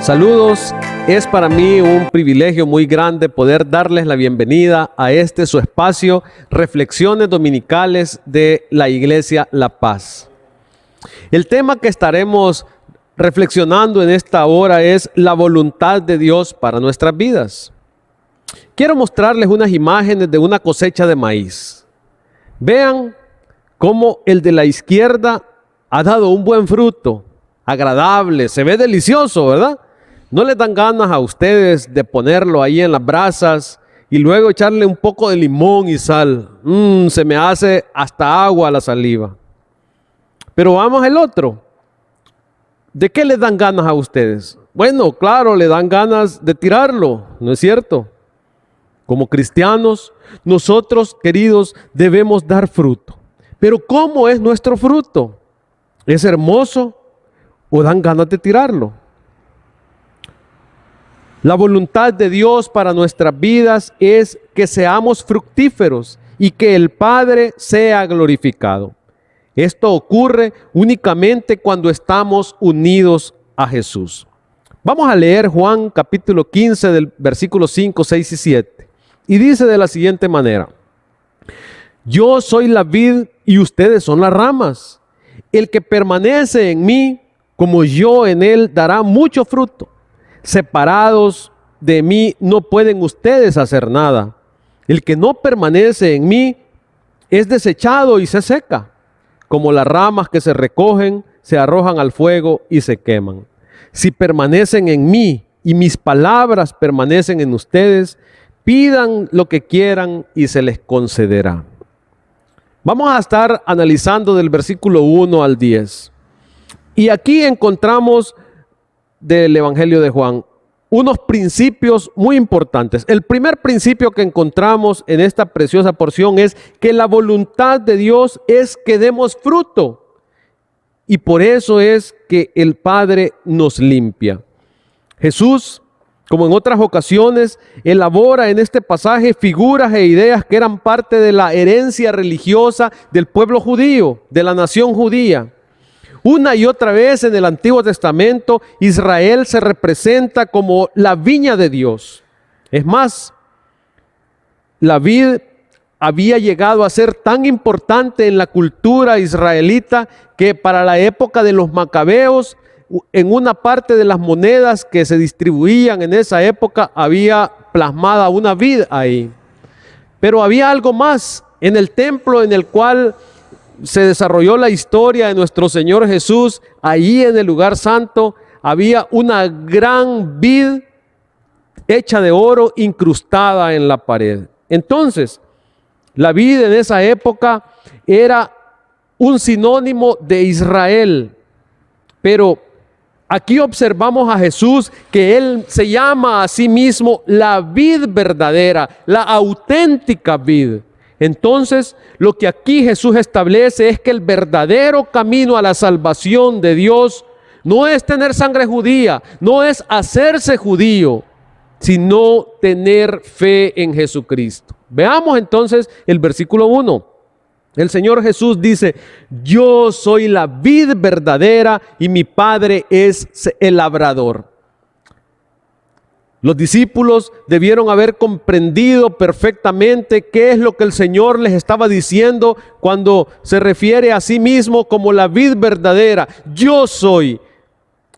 Saludos, es para mí un privilegio muy grande poder darles la bienvenida a su espacio, Reflexiones Dominicales de la Iglesia La Paz. El tema que estaremos reflexionando en esta hora es la voluntad de Dios para nuestras vidas. Quiero mostrarles unas imágenes de una cosecha de maíz. Vean cómo el de la izquierda ha dado un buen fruto, agradable, se ve delicioso, ¿verdad? ¿No les dan ganas a ustedes de ponerlo ahí en las brasas y luego echarle un poco de limón y sal? Se me hace hasta agua la saliva. Pero vamos al otro. ¿De qué les dan ganas a ustedes? Bueno, claro, le dan ganas de tirarlo, ¿no es cierto? Como cristianos, nosotros, queridos, debemos dar fruto. Pero ¿cómo es nuestro fruto? ¿Es hermoso o dan ganas de tirarlo? La voluntad de Dios para nuestras vidas es que seamos fructíferos y que el Padre sea glorificado. Esto ocurre únicamente cuando estamos unidos a Jesús. Vamos a leer Juan capítulo 15 del versículo 5, 6 y 7. Y dice de la siguiente manera: Yo soy la vid y ustedes son las ramas. El que permanece en mí, como yo en él, dará mucho fruto. Separados de mí no pueden ustedes hacer nada. El que no permanece en mí es desechado y se seca. Como las ramas que se recogen, se arrojan al fuego y se queman. Si permanecen en mí y mis palabras permanecen en ustedes, pidan lo que quieran y se les concederá. Vamos a estar analizando del versículo 1 al 10. Y aquí encontramos del Evangelio de Juan unos principios muy importantes. El primer principio que encontramos en esta preciosa porción es que la voluntad de Dios es que demos fruto. Y por eso es que el Padre nos limpia. Jesús, como en otras ocasiones, elabora en este pasaje figuras e ideas que eran parte de la herencia religiosa del pueblo judío, de la nación judía. Una y otra vez en el Antiguo Testamento, Israel se representa como la viña de Dios. Es más, la vid había llegado a ser tan importante en la cultura israelita que para la época de los macabeos, en una parte de las monedas que se distribuían en esa época, había plasmada una vid ahí. Pero había algo más en el templo en el cual se desarrolló la historia de nuestro Señor Jesús. Allí en el lugar santo había una gran vid hecha de oro incrustada en la pared. Entonces, la vid en esa época era un sinónimo de Israel. Pero aquí observamos a Jesús que Él se llama a sí mismo la vid verdadera, la auténtica vid. Entonces, lo que aquí Jesús establece es que el verdadero camino a la salvación de Dios no es tener sangre judía, no es hacerse judío, sino tener fe en Jesucristo. Veamos entonces el versículo 1. El Señor Jesús dice: Yo soy la vid verdadera y mi Padre es el labrador. Los discípulos debieron haber comprendido perfectamente qué es lo que el Señor les estaba diciendo cuando se refiere a sí mismo como la vid verdadera. Yo soy.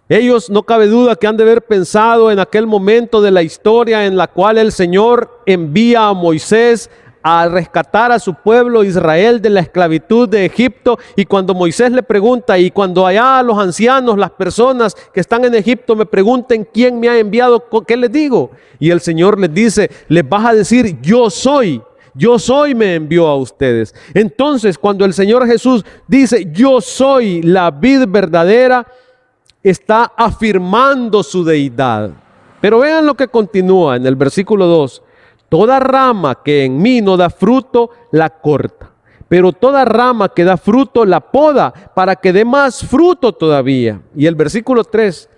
Ellos, no cabe duda, que han de haber pensado en aquel momento de la historia en la cual el Señor envía a Moisés a rescatar a su pueblo Israel de la esclavitud de Egipto, y cuando Moisés le pregunta, y cuando allá los ancianos, las personas que están en Egipto me pregunten quién me ha enviado, ¿qué les digo? Y el Señor les dice: les vas a decir yo soy me envió a ustedes. Entonces, cuando el Señor Jesús dice yo soy la vid verdadera, está afirmando su deidad. Pero vean lo que continúa en el versículo 2. Toda rama que en mí no da fruto, la corta. Pero toda rama que da fruto, la poda, para que dé más fruto todavía. Y el versículo 3.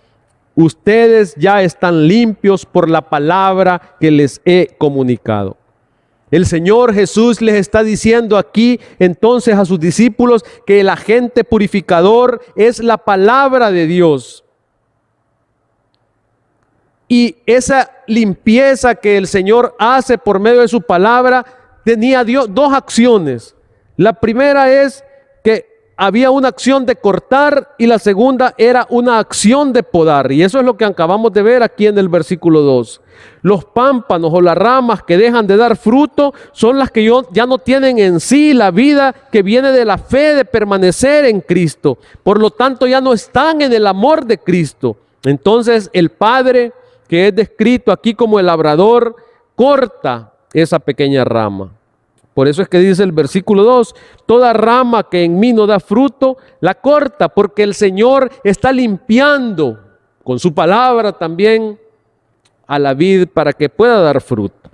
Ustedes ya están limpios por la palabra que les he comunicado. El Señor Jesús les está diciendo aquí entonces a sus discípulos que el agente purificador es la palabra de Dios. Y esa limpieza que el Señor hace por medio de su palabra tenía dos acciones. La primera es que había una acción de cortar y la segunda era una acción de podar. Y eso es lo que acabamos de ver aquí en el versículo 2. Los pámpanos o las ramas que dejan de dar fruto son las que ya no tienen en sí la vida que viene de la fe de permanecer en Cristo. Por lo tanto, ya no están en el amor de Cristo. Entonces, el Padre, que es descrito aquí como el labrador, corta esa pequeña rama. Por eso es que dice el versículo 2, toda rama que en mí no da fruto, la corta, porque el Señor está limpiando con su palabra también a la vid para que pueda dar fruto.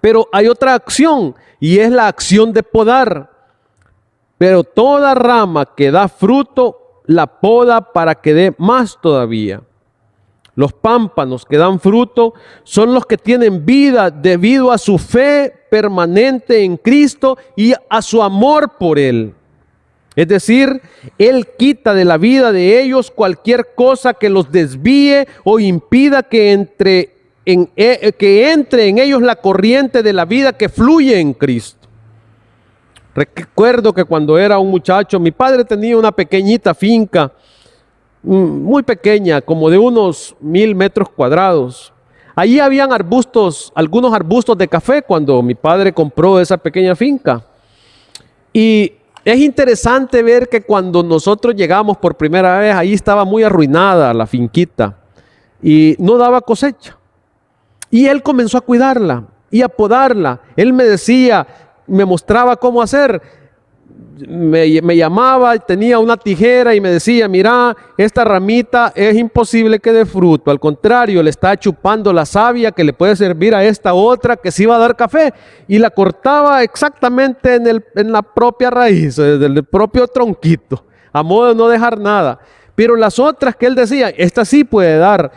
Pero hay otra acción y es la acción de podar. Pero toda rama que da fruto, la poda para que dé más todavía. Los pámpanos que dan fruto son los que tienen vida debido a su fe permanente en Cristo y a su amor por Él. Es decir, Él quita de la vida de ellos cualquier cosa que los desvíe o impida que entre en ellos la corriente de la vida que fluye en Cristo. Recuerdo que cuando era un muchacho, mi padre tenía una pequeñita finca, muy pequeña, como de unos 1000 metros cuadrados. Allí habían arbustos, algunos arbustos de café cuando mi padre compró esa pequeña finca. Y es interesante ver que cuando nosotros llegamos por primera vez, ahí estaba muy arruinada la finquita y no daba cosecha. Y él comenzó a cuidarla y a podarla. Él me decía, me mostraba cómo hacer. Me llamaba, tenía una tijera y me decía, mira, esta ramita es imposible que dé fruto. Al contrario, le está chupando la savia que le puede servir a esta otra que sí va a dar café. Y la cortaba exactamente en la propia raíz, del propio tronquito, a modo de no dejar nada. Pero las otras que él decía, esta sí puede dar.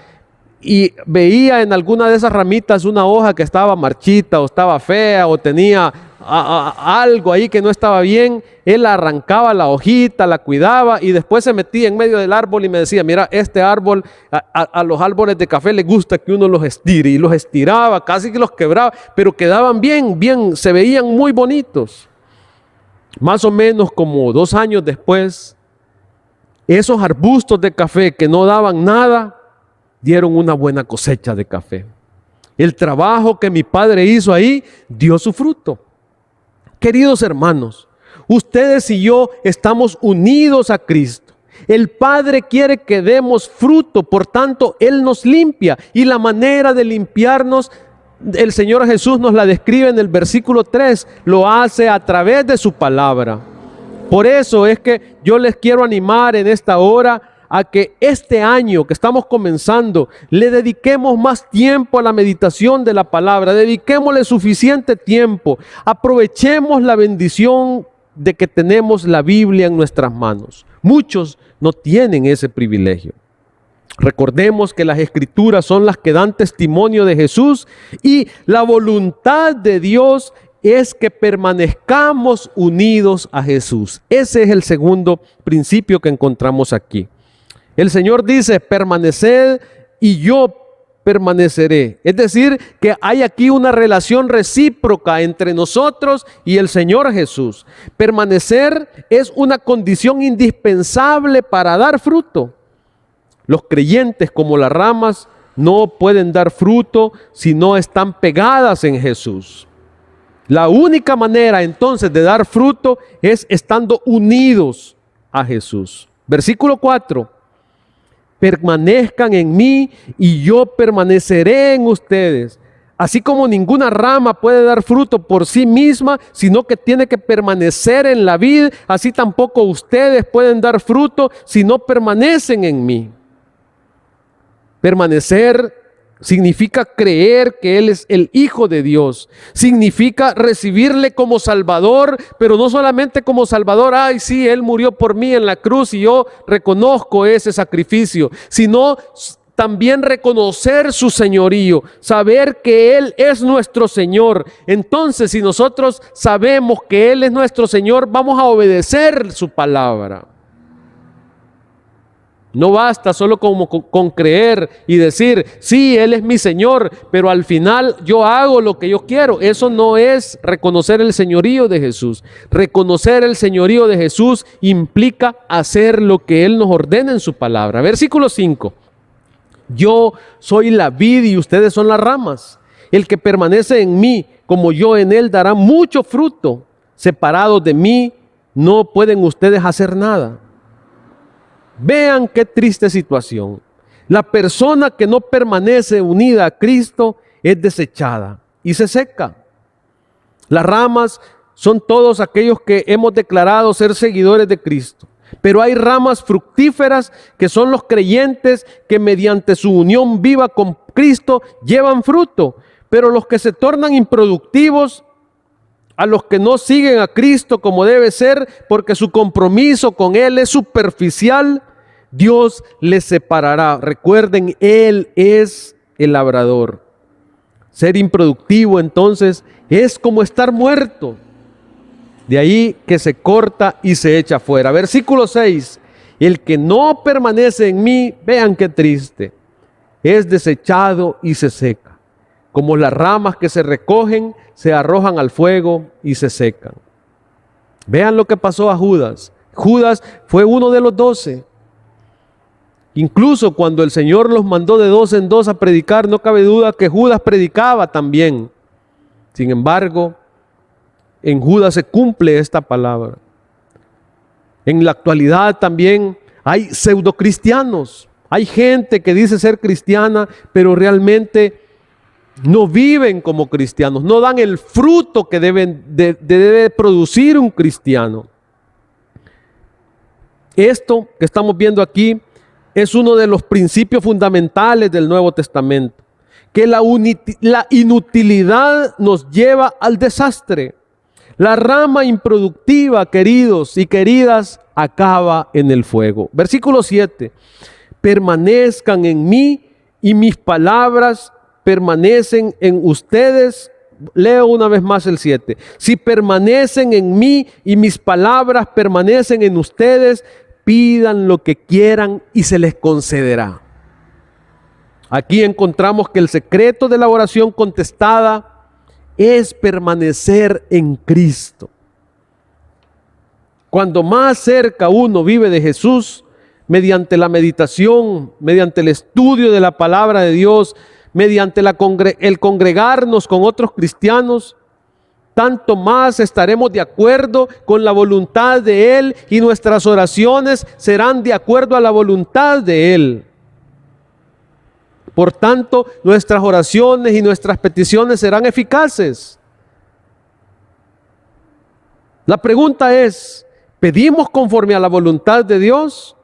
Y veía en alguna de esas ramitas una hoja que estaba marchita o estaba fea o tenía algo ahí que no estaba bien. Él arrancaba la hojita, la cuidaba y después se metía en medio del árbol y me decía, mira, este árbol, a los árboles de café les gusta que uno los estire, y los estiraba, casi que los quebraba, pero quedaban bien, se veían muy bonitos. Más o menos como 2 años después, esos arbustos de café que no daban nada, dieron una buena cosecha de café. El trabajo que mi padre hizo ahí dio su fruto. Queridos hermanos, ustedes y yo estamos unidos a Cristo. El Padre quiere que demos fruto, por tanto, Él nos limpia. Y la manera de limpiarnos, el Señor Jesús nos la describe en el versículo 3, lo hace a través de su palabra. Por eso es que yo les quiero animar en esta hora a que este año que estamos comenzando le dediquemos más tiempo a la meditación de la palabra, dediquémosle suficiente tiempo, aprovechemos la bendición de que tenemos la Biblia en nuestras manos. Muchos no tienen ese privilegio. Recordemos que las Escrituras son las que dan testimonio de Jesús y la voluntad de Dios es que permanezcamos unidos a Jesús. Ese es el segundo principio que encontramos aquí. El Señor dice, permaneced y yo permaneceré. Es decir, que hay aquí una relación recíproca entre nosotros y el Señor Jesús. Permanecer es una condición indispensable para dar fruto. Los creyentes, como las ramas, no pueden dar fruto si no están pegadas en Jesús. La única manera entonces de dar fruto es estando unidos a Jesús. Versículo 4. Permanezcan en mí y yo permaneceré en ustedes. Así como ninguna rama puede dar fruto por sí misma, sino que tiene que permanecer en la vid, así tampoco ustedes pueden dar fruto si no permanecen en mí. Permanecer significa creer que Él es el Hijo de Dios. Significa recibirle como Salvador, pero no solamente como Salvador, ay sí, Él murió por mí en la cruz y yo reconozco ese sacrificio, sino también reconocer su señorío, saber que Él es nuestro Señor. Entonces, si nosotros sabemos que Él es nuestro Señor, vamos a obedecer su palabra. No basta solo con creer y decir, sí, Él es mi Señor, pero al final yo hago lo que yo quiero. Eso no es reconocer el señorío de Jesús. Reconocer el señorío de Jesús implica hacer lo que Él nos ordena en su palabra. Versículo 5. Yo soy la vid y ustedes son las ramas. El que permanece en mí, como yo en él, dará mucho fruto. Separados de mí, no pueden ustedes hacer nada. Vean qué triste situación. La persona que no permanece unida a Cristo es desechada y se seca. Las ramas son todos aquellos que hemos declarado ser seguidores de Cristo. Pero hay ramas fructíferas que son los creyentes que mediante su unión viva con Cristo llevan fruto. Pero los que se tornan improductivos, a los que no siguen a Cristo como debe ser, porque su compromiso con Él es superficial, Dios les separará. Recuerden, Él es el labrador. Ser improductivo entonces es como estar muerto. De ahí que se corta y se echa fuera. Versículo 6. El que no permanece en mí, vean qué triste, es desechado y se seca. Como las ramas que se recogen, se arrojan al fuego y se secan. Vean lo que pasó a Judas. Judas fue uno de los 12. Incluso cuando el Señor los mandó de 2 en 2 a predicar, no cabe duda que Judas predicaba también. Sin embargo, en Judas se cumple esta palabra. En la actualidad también hay pseudocristianos. Hay gente que dice ser cristiana, pero realmente no viven como cristianos. No dan el fruto que debe producir un cristiano. Esto que estamos viendo aquí es uno de los principios fundamentales del Nuevo Testamento. Que la inutilidad nos lleva al desastre. La rama improductiva, queridos y queridas, acaba en el fuego. Versículo 7. Permanezcan en mí y mis palabras permanecen en ustedes. Leo una vez más el 7. Si permanecen en mí y mis palabras permanecen en ustedes, pidan lo que quieran y se les concederá. Aquí encontramos que el secreto de la oración contestada es permanecer en Cristo. Cuando más cerca uno vive de Jesús, mediante la meditación, mediante el estudio de la palabra de Dios, mediante el congregarnos con otros cristianos, tanto más estaremos de acuerdo con la voluntad de Él y nuestras oraciones serán de acuerdo a la voluntad de Él. Por tanto, nuestras oraciones y nuestras peticiones serán eficaces. La pregunta es, ¿pedimos conforme a la voluntad de Dios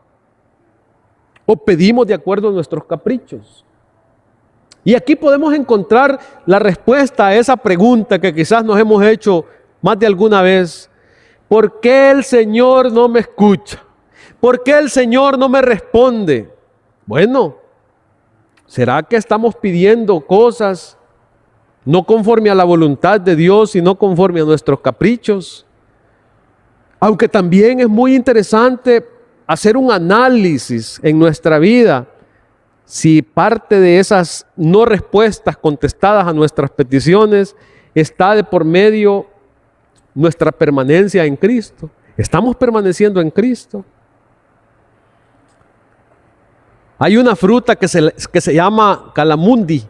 o pedimos de acuerdo a nuestros caprichos? Y aquí podemos encontrar la respuesta a esa pregunta que quizás nos hemos hecho más de alguna vez. ¿Por qué el Señor no me escucha? ¿Por qué el Señor no me responde? Bueno, ¿será que estamos pidiendo cosas no conforme a la voluntad de Dios, sino conforme a nuestros caprichos? Aunque también es muy interesante hacer un análisis en nuestra vida, si parte de esas no respuestas contestadas a nuestras peticiones está de por medio nuestra permanencia en Cristo. ¿Estamos permaneciendo en Cristo? Hay una fruta que se llama calamundi.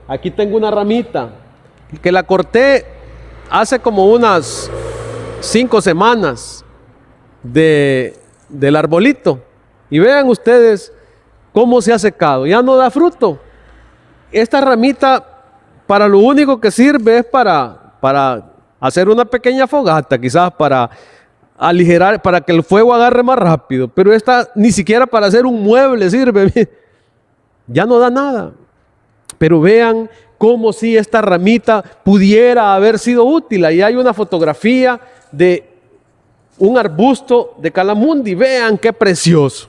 Aquí tengo una ramita que la corté hace como unas 5 semanas del arbolito. Y vean ustedes cómo se ha secado. Ya no da fruto. Esta ramita para lo único que sirve es para hacer una pequeña fogata, quizás para aligerar, para que el fuego agarre más rápido. Pero esta ni siquiera para hacer un mueble sirve. Ya no da nada. Pero vean cómo si esta ramita pudiera haber sido útil. Ahí hay una fotografía de un arbusto de calamundi. Vean qué precioso.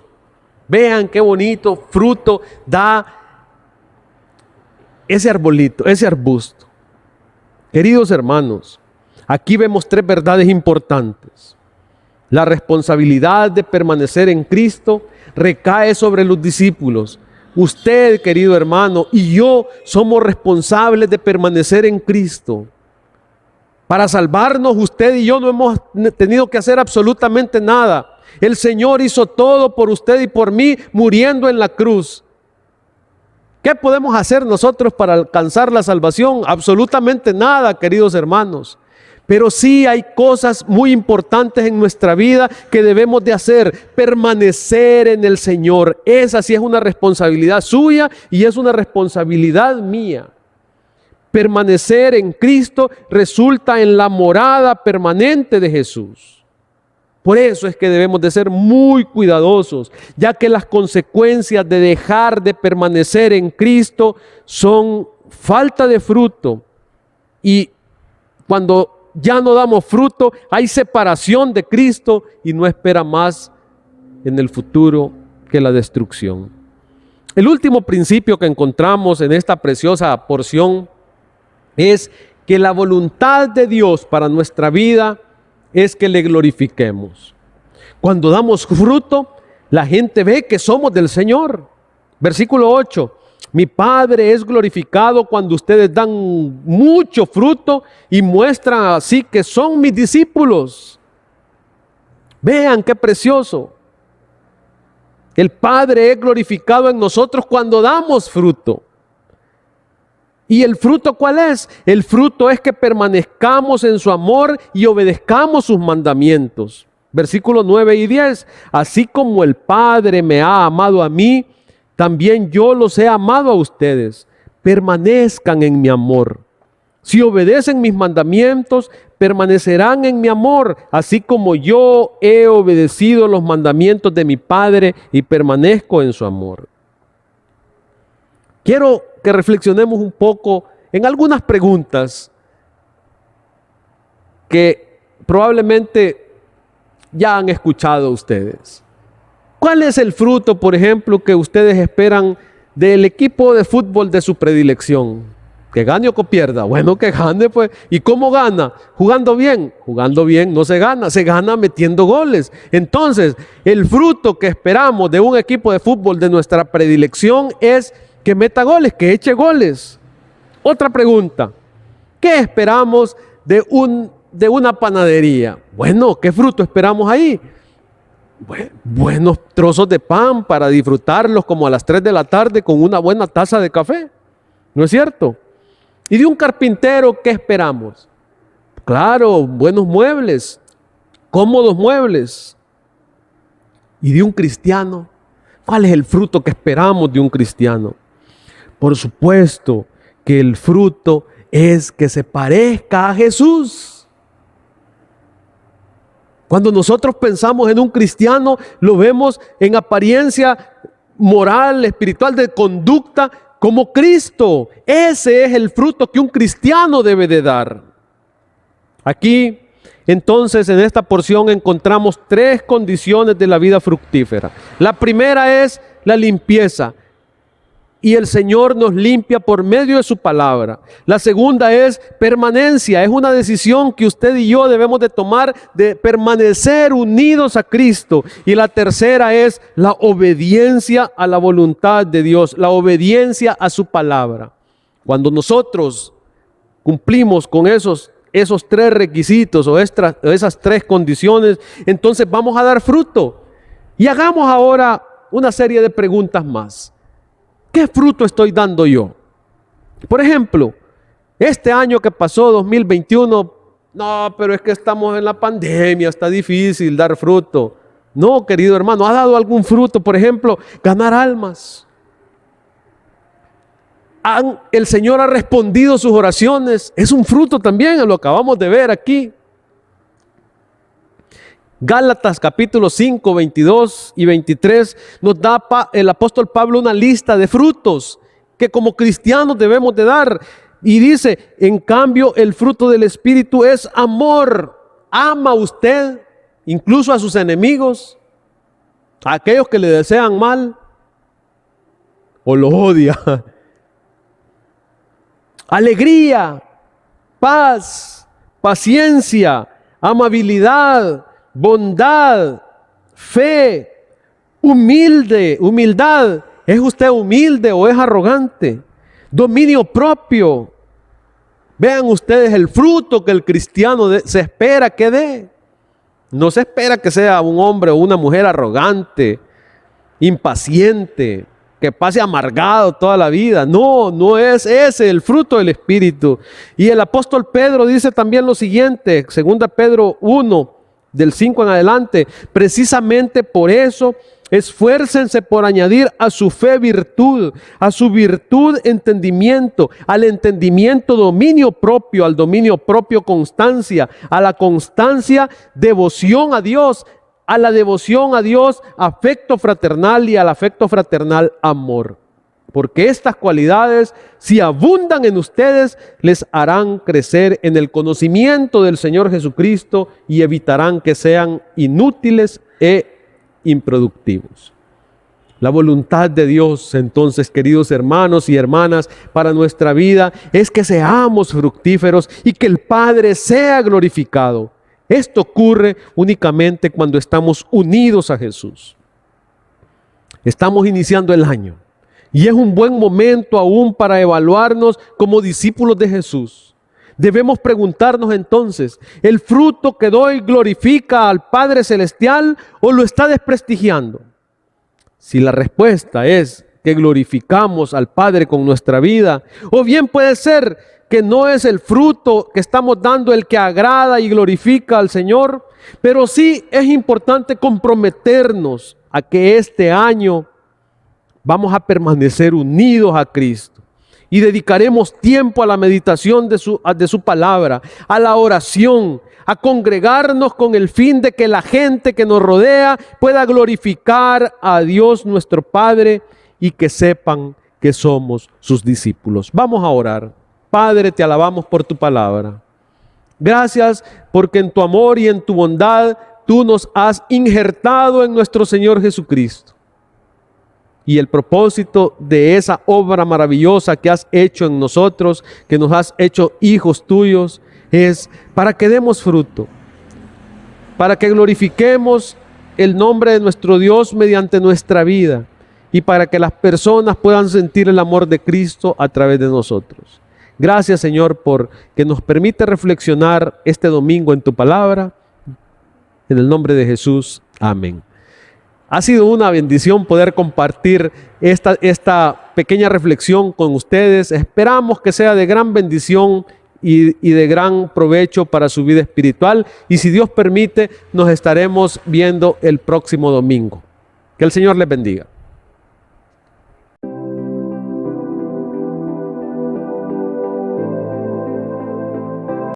Vean qué bonito fruto da ese arbolito, ese arbusto. Queridos hermanos, aquí vemos 3 verdades importantes. La responsabilidad de permanecer en Cristo recae sobre los discípulos. Usted, querido hermano, y yo somos responsables de permanecer en Cristo. Para salvarnos, usted y yo no hemos tenido que hacer absolutamente nada. El Señor hizo todo por usted y por mí, muriendo en la cruz. ¿Qué podemos hacer nosotros para alcanzar la salvación? Absolutamente nada, queridos hermanos. Pero sí hay cosas muy importantes en nuestra vida que debemos de hacer. Permanecer en el Señor. Esa sí es una responsabilidad suya y es una responsabilidad mía. Permanecer en Cristo resulta en la morada permanente de Jesús. Por eso es que debemos de ser muy cuidadosos, ya que las consecuencias de dejar de permanecer en Cristo son falta de fruto. Y cuando ya no damos fruto, hay separación de Cristo y no espera más en el futuro que la destrucción. El último principio que encontramos en esta preciosa porción es que la voluntad de Dios para nuestra vida es que le glorifiquemos. Cuando damos fruto, la gente ve que somos del Señor. Versículo 8. Mi Padre es glorificado cuando ustedes dan mucho fruto y muestran así que son mis discípulos. Vean qué precioso. El Padre es glorificado en nosotros cuando damos fruto. ¿Y el fruto cuál es? El fruto es que permanezcamos en su amor y obedezcamos sus mandamientos. Versículos 9 y 10. Así como el Padre me ha amado a mí, también yo los he amado a ustedes. Permanezcan en mi amor. Si obedecen mis mandamientos, permanecerán en mi amor, así como yo he obedecido los mandamientos de mi Padre y permanezco en su amor. Quiero que reflexionemos un poco en algunas preguntas que probablemente ya han escuchado ustedes. ¿Cuál es el fruto, por ejemplo, que ustedes esperan del equipo de fútbol de su predilección? ¿Que gane o que pierda? Bueno, que gane pues. ¿Y cómo gana? ¿Jugando bien? Jugando bien no se gana metiendo goles. Entonces, el fruto que esperamos de un equipo de fútbol de nuestra predilección es que meta goles, que eche goles. Otra pregunta, ¿qué esperamos de una panadería? Bueno, ¿qué fruto esperamos ahí? Buenos trozos de pan para disfrutarlos como a las 3 de la tarde con una buena taza de café. ¿No es cierto? ¿Y de un carpintero qué esperamos? Claro, buenos muebles, cómodos muebles. ¿Y de un cristiano? ¿Cuál es el fruto que esperamos de un cristiano? Por supuesto que el fruto es que se parezca a Jesús. Cuando nosotros pensamos en un cristiano, lo vemos en apariencia moral, espiritual, de conducta, como Cristo. Ese es el fruto que un cristiano debe de dar. Aquí, entonces, en esta porción encontramos 3 condiciones de la vida fructífera. La primera es la limpieza. Y el Señor nos limpia por medio de su palabra. La segunda es permanencia. Es una decisión que usted y yo debemos de tomar de permanecer unidos a Cristo. Y la tercera es la obediencia a la voluntad de Dios, la obediencia a su palabra. Cuando nosotros cumplimos con esos 3 requisitos o esas 3 condiciones, entonces vamos a dar fruto. Y hagamos ahora una serie de preguntas más. ¿Qué fruto estoy dando yo? Por ejemplo, este año que pasó, 2021, no, pero es que estamos en la pandemia, está difícil dar fruto. No, querido hermano, ¿ha dado algún fruto? Por ejemplo, ganar almas. El Señor ha respondido sus oraciones. Es un fruto también, lo acabamos de ver aquí. Gálatas capítulo 5, 22 y 23 nos da el apóstol Pablo una lista de frutos que como cristianos debemos de dar. Y dice, en cambio, el fruto del Espíritu es amor. ¿Ama usted incluso a sus enemigos? ¿A aquellos que le desean mal? ¿O lo odia? Alegría, paz, paciencia, amabilidad, bondad, fe, humildad. ¿Es usted humilde o es arrogante? Dominio propio. Vean ustedes el fruto que el cristiano se espera que dé. No se espera que sea un hombre o una mujer arrogante, impaciente, que pase amargado toda la vida. No, no es ese el fruto del Espíritu. Y el apóstol Pedro dice también lo siguiente, 2 Pedro 1, del 5 en adelante: precisamente por eso, esfuércense por añadir a su fe virtud, a su virtud entendimiento, al entendimiento dominio propio, al dominio propio constancia, a la constancia devoción a Dios, a la devoción a Dios afecto fraternal y al afecto fraternal amor. Porque estas cualidades, si abundan en ustedes, les harán crecer en el conocimiento del Señor Jesucristo y evitarán que sean inútiles e improductivos. La voluntad de Dios, entonces, queridos hermanos y hermanas, para nuestra vida es que seamos fructíferos y que el Padre sea glorificado. Esto ocurre únicamente cuando estamos unidos a Jesús. Estamos iniciando el año y es un buen momento aún para evaluarnos como discípulos de Jesús. Debemos preguntarnos entonces, ¿el fruto que doy glorifica al Padre Celestial o lo está desprestigiando? Si la respuesta es que glorificamos al Padre con nuestra vida, o bien puede ser que no es el fruto que estamos dando el que agrada y glorifica al Señor, pero sí es importante comprometernos a que este año vamos a permanecer unidos a Cristo y dedicaremos tiempo a la meditación de su palabra, a la oración, a congregarnos con el fin de que la gente que nos rodea pueda glorificar a Dios nuestro Padre y que sepan que somos sus discípulos. Vamos a orar. Padre, te alabamos por tu palabra. Gracias porque en tu amor y en tu bondad tú nos has injertado en nuestro Señor Jesucristo. Y el propósito de esa obra maravillosa que has hecho en nosotros, que nos has hecho hijos tuyos, es para que demos fruto, para que glorifiquemos el nombre de nuestro Dios mediante nuestra vida y para que las personas puedan sentir el amor de Cristo a través de nosotros. Gracias, Señor, por que nos permite reflexionar este domingo en tu palabra. En el nombre de Jesús, amén. Ha sido una bendición poder compartir esta pequeña reflexión con ustedes. Esperamos que sea de gran bendición y de gran provecho para su vida espiritual. Y si Dios permite, nos estaremos viendo el próximo domingo. Que el Señor les bendiga.